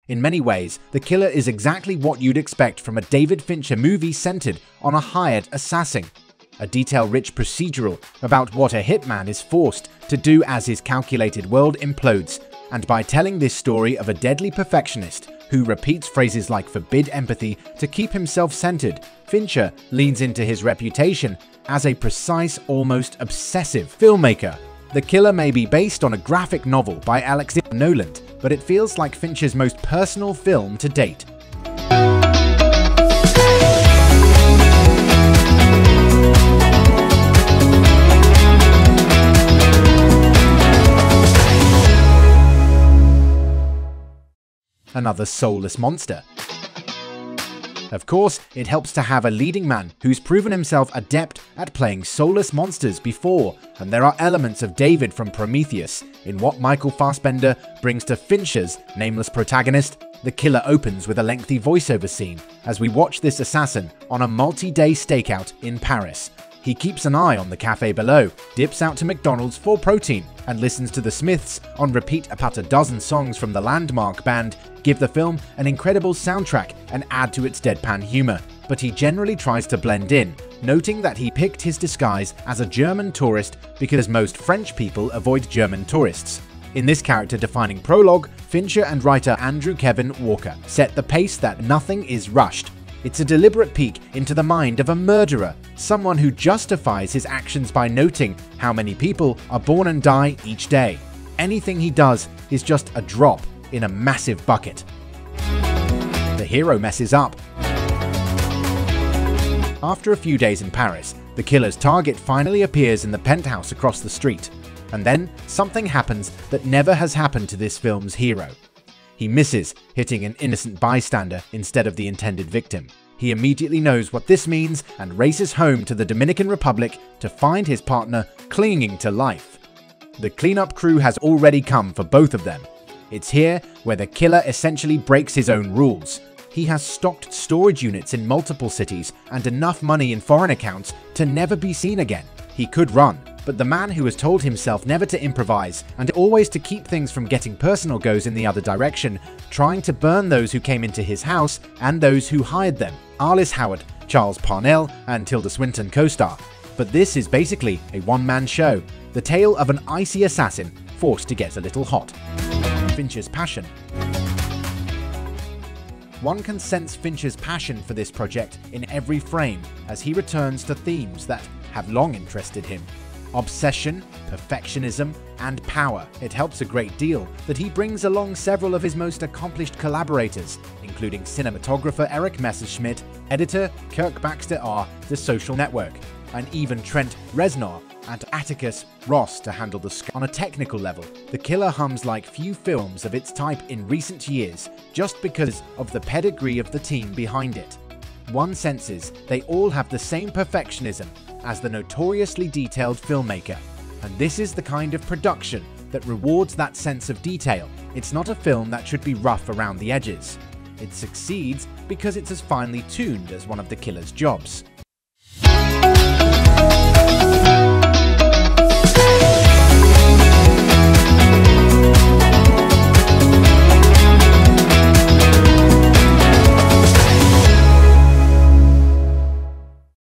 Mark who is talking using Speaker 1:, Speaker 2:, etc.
Speaker 1: In many ways, The Killer is exactly what you'd expect from a David Fincher movie centered on a hired assassin. A detail-rich procedural about what a hitman is forced to do as his calculated world implodes, and by telling this story of a deadly perfectionist who repeats phrases like forbid empathy to keep himself centered, Fincher leans into his reputation as a precise, almost obsessive filmmaker. The Killer may be based on a graphic novel by Alexander Nolan, but it feels like Fincher's most personal film to date. Another soulless monster. Of course, it helps to have a leading man who's proven himself adept at playing soulless monsters before, and there are elements of David from Prometheus in what Michael Fassbender brings to Fincher's nameless protagonist. The Killer opens with a lengthy voiceover scene as we watch this assassin on a multi-day stakeout in Paris. He keeps an eye on the cafe below, dips out to McDonald's for protein, and listens to the Smiths on repeat about a dozen songs from the Landmark Band give the film an incredible soundtrack and add to its deadpan humor. But he generally tries to blend in, noting that he picked his disguise as a German tourist because most French people avoid German tourists. In this character-defining prologue, Fincher and writer Andrew Kevin Walker set the pace that nothing is rushed. It's a deliberate peek into the mind of a murderer, someone who justifies his actions by noting how many people are born and die each day. Anything he does is just a drop in a massive bucket. The hero messes up. After a few days in Paris, the killer's target finally appears in the penthouse across the street. And then something happens that never has happened to this film's hero. He misses, hitting an innocent bystander instead of the intended victim. He immediately knows what this means and races home to the Dominican Republic to find his partner clinging to life. The cleanup crew has already come for both of them. It's here where the killer essentially breaks his own rules. He has stocked storage units in multiple cities and enough money in foreign accounts to never be seen again. He could run, but the man who has told himself never to improvise and always to keep things from getting personal goes in the other direction, trying to burn those who came into his house and those who hired them. Arliss Howard, Charles Parnell, and Tilda Swinton co-star. But this is basically a one-man show, the tale of an icy assassin forced to get a little hot. Fincher's passion. One can sense Fincher's passion for this project in every frame as he returns to themes that have long interested him. Obsession, perfectionism, and power. It helps a great deal that he brings along several of his most accomplished collaborators, including cinematographer Eric Messerschmidt, editor Kirk Baxter R. The Social Network, and even Trent Reznor and Atticus Ross to handle the score. On a technical level, The Killer hums like few films of its type in recent years, just because of the pedigree of the team behind it. One senses they all have the same perfectionism as the notoriously detailed filmmaker, and this is the kind of production that rewards that sense of detail. It's not a film that should be rough around the edges. It succeeds because it's as finely tuned as one of the killer's jobs.